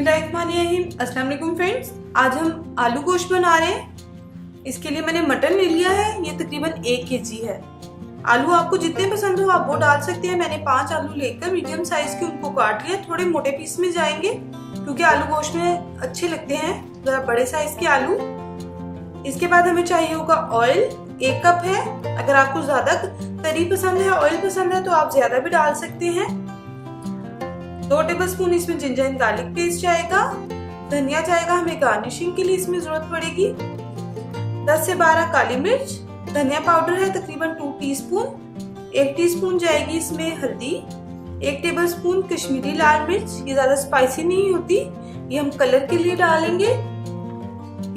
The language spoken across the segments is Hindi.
बिस्मिल्लाहिर्रहमानिर्रहीम। अस्सलाम वालेकुम फ्रेंड्स, आज हम आलू गोश्त बना रहे हैं। इसके लिए मैंने मटन ले लिया है, ये तकरीबन 1 kg है। आलू आपको जितने पसंद हो आप वो डाल सकते हैं। मैंने 5 आलू लेकर मीडियम साइज के उनको काट लिया। थोड़े मोटे पीस में जाएंगे क्योंकि आलू गोश्त में अच्छे लगते हैं, जरा बड़े साइज के आलू। इसके बाद हमें चाहिए होगा ऑयल, 1 कप है। अगर आपको ज्यादा तरी पसंद है, ऑयल पसंद है तो आप ज्यादा भी डाल सकते हैं। 2 टेबलस्पून इसमें जिंजर एंड गार्लिक पेस्ट जाएगा। धनिया जाएगा, हमें गार्निशिंग के लिए इसमें जरूरत पड़ेगी। 10 से 12 काली मिर्च। धनिया पाउडर है तकरीबन 2 टीस्पून। 1 टीस्पून जाएगी इसमें हल्दी। 1 टेबलस्पून कश्मीरी लाल मिर्च, ये ज्यादा स्पाइसी नहीं होती, ये हम कलर के लिए डालेंगे।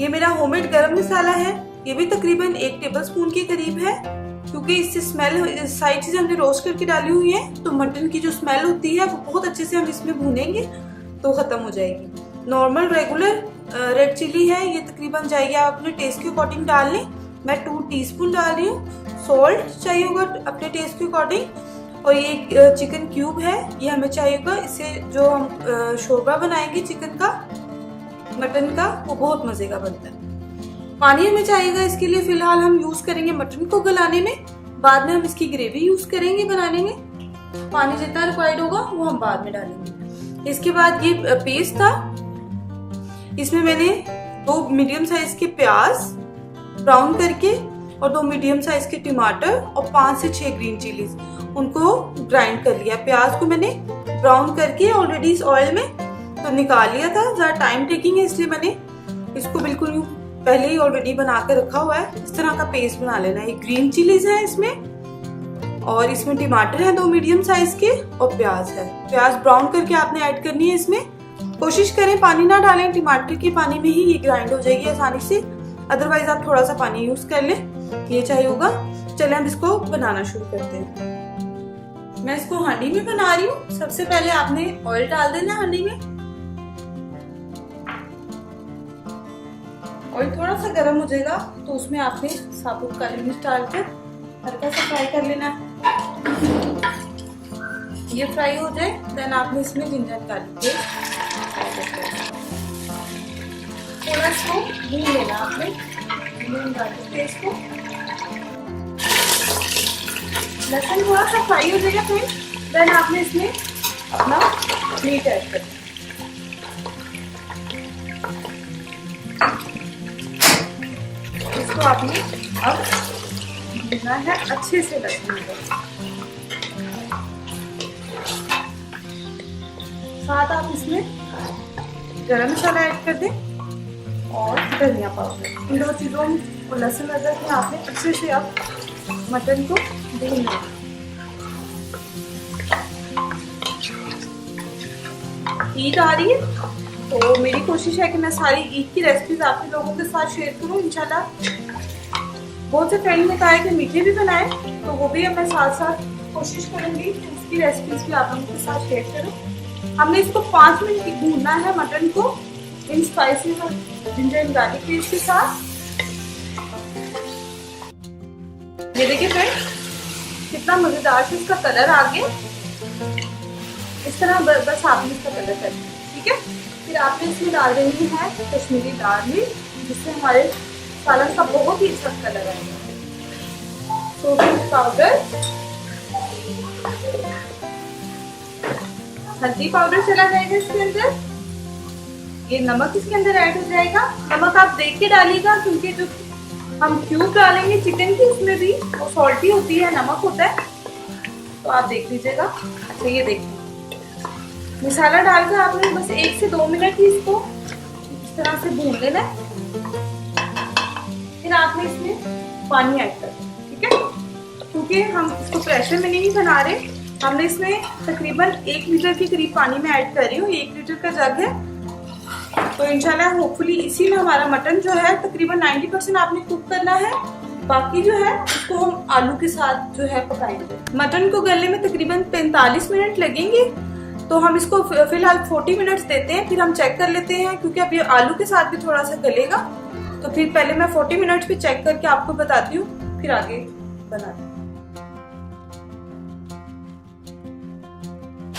ये मेरा होममेड गरम मसाला है, ये भी तकरीबन 1 टेबलस्पून के करीब है क्योंकि इससे स्मेल, सारी चीजें हमने रोस्ट करके डाली हुई है तो मटन की जो स्मेल होती है वो बहुत अच्छे से हम इसमें भूनेंगे तो खत्म हो जाएगी। नॉर्मल रेगुलर रेड चिली है, ये तकरीबन जाएगी, आप अपने टेस्ट के अकॉर्डिंग डाल लें। मैं 2 टीस्पून डाल रही हूँ। सॉल्ट चाहिए होगा अपने टेस्ट के अकॉर्डिंग। और ये चिकन क्यूब है, ये हमें चाहिए होगा। इससे जो हम शोरबा बनाएंगे चिकन का, मटन का, वो बहुत मजे का बनता है। पानी हमें चाहिएगा इसके लिए, फिलहाल हम यूज करेंगे मटन को गलाने में, बाद में हम इसकी ग्रेवी यूज करेंगे बनाने में। पानी जितना रिक्वायर्ड होगा वो हम बाद में डालेंगे। इसके बाद ये पेस्ट था, इसमें मैंने 2 मीडियम साइज के प्याज ब्राउन करके और 2 मीडियम साइज के टमाटर और 5 से 6 ग्रीन चिलीज, उनको ग्राइंड कर लिया। प्याज को मैंने ब्राउन करके ऑलरेडी इस ऑयल में तो निकाल लिया था, ज्यादा टाइम टेकिंग है इसलिए मैंने इसको बिल्कुल पहले ही ऑलरेडी बना कर रखा हुआ है। इस तरह का पेस्ट बना लेना है। ये ग्रीन चिलीज है इसमें, और इसमें टमाटर है 2 मीडियम साइज के, और प्याज है। प्याज ब्राउन करके आपने ऐड करनी है इसमें। कोशिश करें पानी ना डालें, टमाटर के पानी में ही ये ग्राइंड हो जाएगी आसानी से, अदरवाइज आप थोड़ा सा पानी यूज कर लें, ये चाहिए होगा। चले हम इसको बनाना शुरू करते हैं। मैं इसको हांडी में बना रही हूँ। सबसे पहले आपने ऑयल डाल देना हांडी में। ऑयल थोड़ा सा गर्म हो जाएगा तो उसमें आपने साबुत काली मिर्च डालकर हल्का सा फ्राई कर लेना है। ये फ्राई हो जाए देन आपने इसमें जिंजर गार्लिक पेस्ट थोड़ा सा भून लेना। आपने जिंजर गार्लिक पेस्ट को, लहसुन थोड़ा सा फ्राई हो जाएगा फिर देन आपने इसमें अपना मीट ऐड कर। इसको आपने अब भूनना है अच्छे से लहसुन को। साथ आप इसमें गरम मसाला ऐड कर दें और धनिया पाउडर। इन 2 चीजों को लहसुन अदरक में आपने अच्छे से अब मटन को भूनना है। ईद आ रही है तो मेरी कोशिश है कि मैं सारी ईद की रेसिपीज आप लोगों के साथ शेयर करूं इंशाल्लाह। बहुत से फ्रेंड ने कहा है कि मीठे भी बनाएं, तो वो भी अब मैं साथ साथ कोशिश करूंगी उसकी रेसिपीज भी आप लोगों के साथ शेयर करूं। हमने इसको 5 मिनट भूनना है मटन को इन स्पाइसेस और जिंजर एंड गार्लिक पेस्ट के साथ। ये देखिए फ्रेंड्स कितना मजेदार से इसका कलर आ गया। इस तरह बस आपने इसका कलर कर दिया, ठीक है। फिर आपने इसमें डाल देनी है कश्मीरी लाल मिर्च, जिससे हमारे सालन का बहुत ही अच्छा कलर आएगा। सोया पाउडर, हल्दी पाउडर चला जाएगा इसके अंदर। ये नमक इसके अंदर ऐड हो जाएगा। नमक आप देख के डालिएगा क्योंकि जो हम क्यूब डालेंगे चिकन की उसमें भी वो सॉल्टी होती है, नमक होता है, तो आप देख लीजिएगा। अच्छा ये देखिए मसाला डालकर आपने बस 1 से 2 मिनट ही इसको इस तरह से भून लेना है। फिर आपने इसमें पानी ऐड कर देना, ठीक है, क्योंकि हम इसको प्रेशर में नहीं बना रहे। हमने इसमें तकरीबन 1 लीटर के करीब पानी में ऐड कर रही हूँ। 1 लीटर का जग है तो इंशाल्लाह होपफुली इसी में हमारा मटन जो है तकरीबन 90% आपने कुक करना है। बाकी जो है उसको हम आलू के साथ जो है पकाएंगे। मटन को गलने में तकरीबन 45 मिनट लगेंगे, तो हम इसको फिलहाल 40 मिनट्स देते हैं, फिर हम चेक कर लेते हैं क्योंकि अब ये आलू के साथ भी थोड़ा सा गलेगा। तो फिर पहले मैं 40 मिनट्स पे चेक करके आपको बताती हूँ, फिर आगे बनाते हैं।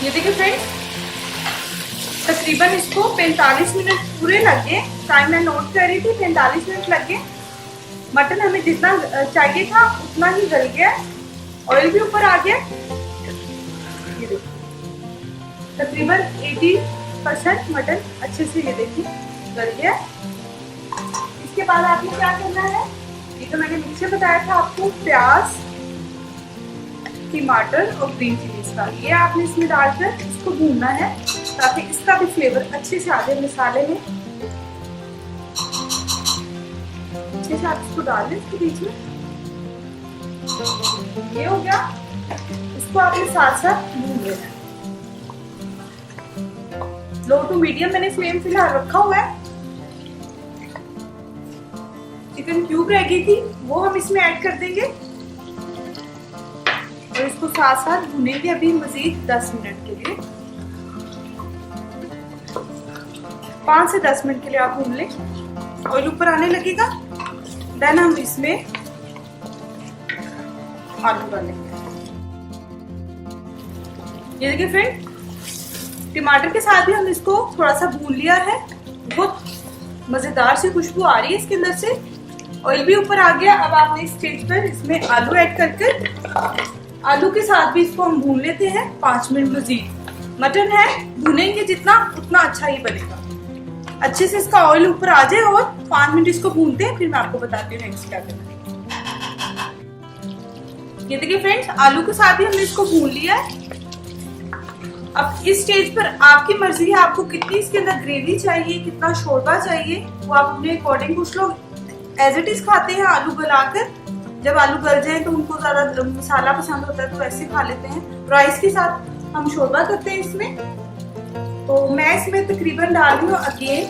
ये देखिए फ्रेंड्स तकरीबन इसको 45 मिनट पूरे लग गए। टाइम मैं नोट कर रही थी, 45 मिनट लग गए। मटन हमें जितना चाहिए था उतना ही गल गया, ऑयल भी ऊपर आ गया। ये देखिए तकरीबन 80% मटन अच्छे से ये देखिए गल गया। इसके बाद आपने क्या करना है, ये तो मैंने मिक्सचर बताया था आपको, प्याज, टमाटर और ग्रीन चिलीज का, ये आपने इसमें डालकर इसको भूनना है ताकि इसका भी फ्लेवर अच्छे से आ जाए मसाले में। अच्छे से आप इसको डाल दें इसके बीच में। ये हो गया, इसको आपने साथ साथ भून लेना है। लो टू मीडियम मैंने फ्लेम फिलहाल रखा हुआ है। चिकन क्यूब रह गई थी वो हम इसमें ऐड कर देंगे और इसको साथ साथ भूनेंगे अभी मजीद 10 मिनट के लिए। 5 से 10 मिनट के लिए आप भून लें। ऑयल ऊपर आने लगेगा, देन हम इसमें आलू डालेंगे। ये देखिए फ्रेंड, टमाटर के साथ भी हम इसको थोड़ा सा भून लिया है। बहुत मजेदार सी खुशबू आ रही है इसके अंदर से, ऑयल भी ऊपर आ गया। अब आपने इस स्टेज पर इसमें आलू ऐड कर आलू के साथ भी इसको हम भून लेते हैं 5 मिनट मजीद। मटन है, भूनेंगे जितना उतना अच्छा ही बनेगा। अच्छे से इसका ऑयल ऊपर आ जाए और 5 मिनट इसको भूनते हैं, फिर मैं आपको बताती हूँ नेक्स्ट क्या करना है। ये देखिए फ्रेंड्स, आलू के साथ भी हमने इसको भून लिया है। अब इस स्टेज पर आपकी मर्जी है, आपको कितनी इसके अंदर ग्रेवी चाहिए, कितना शोरबा चाहिए, वो आप अपने अकॉर्डिंग। कुछ लोग एज इट इज खाते हैं आलू गलाकर, जब आलू गल जाए तो उनको ज्यादा मसाला पसंद होता है तो वैसे खा लेते हैं। राइस के साथ हम शोरबा करते हैं इसमें। तो मैं इसमें तकरीबन डाल रही हूँ अगेन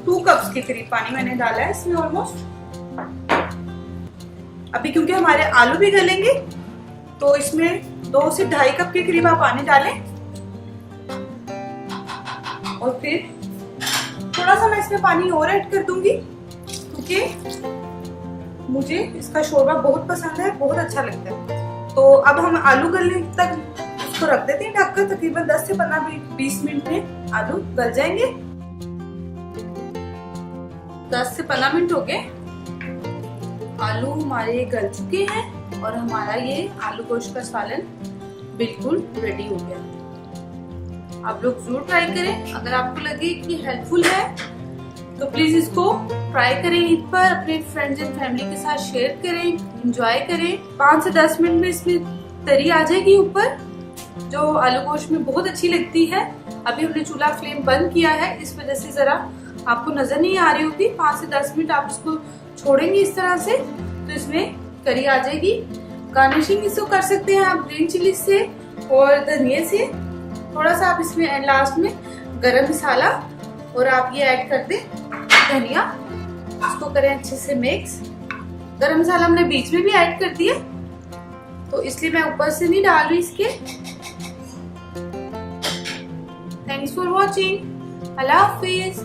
2 कप्स के करीब पानी मैंने डाला है इसमें ऑलमोस्ट। अभी क्योंकि हमारे आलू भी गलेंगे तो इसमें 2 से 2.5 कप के करीब आप पानी डालें और फिर थोड़ा सा मैं इसमें पानी और ऐड कर दूंगी क्योंकि मुझे इसका शोरबा बहुत पसंद है, बहुत अच्छा लगता है। तो अब हम आलू गलने तक इसको रख देते हैं ढककर। तकरीबन 10 से 15-20 मिनट में आलू गल जाएंगे। 10 से 15 मिनट हो गए, आलू हमारे गल चुके हैं और हमारा ये आलू गोश्त का सालन बिल्कुल रेडी हो गया। आप लोग जरूर ट्राई करें। अगर आपको लगे कि हेल्पफुल है तो प्लीज इसको ट्राई करें ईद पर, अपने फ्रेंड्स एंड फैमिली के साथ शेयर करें, एंजॉय करें। 5 से 10 मिनट में इसमें तरी आ जाएगी ऊपर, जो आलू गोश्त में बहुत अच्छी लगती है। अभी हमने चूल्हा फ्लेम बंद किया है, इस वजह से जरा आपको नजर नहीं आ रही होगी। 5 से 10 मिनट आप इसको छोड़ेंगे इस तरह से तो इसमें करी आ जाएगी। गार्निशिंग इसको कर सकते हैं आप ग्रीन चिली से और धनिया से। थोड़ा सा आप इसमें लास्ट में गरम मसाला और आप ये ऐड कर दें धनिया, इसको करें अच्छे से मिक्स। गरम मसाला हमने बीच में भी ऐड कर दिया तो इसलिए मैं ऊपर से नहीं डाल रही इसके। Thanks for watching, Allah Hafiz.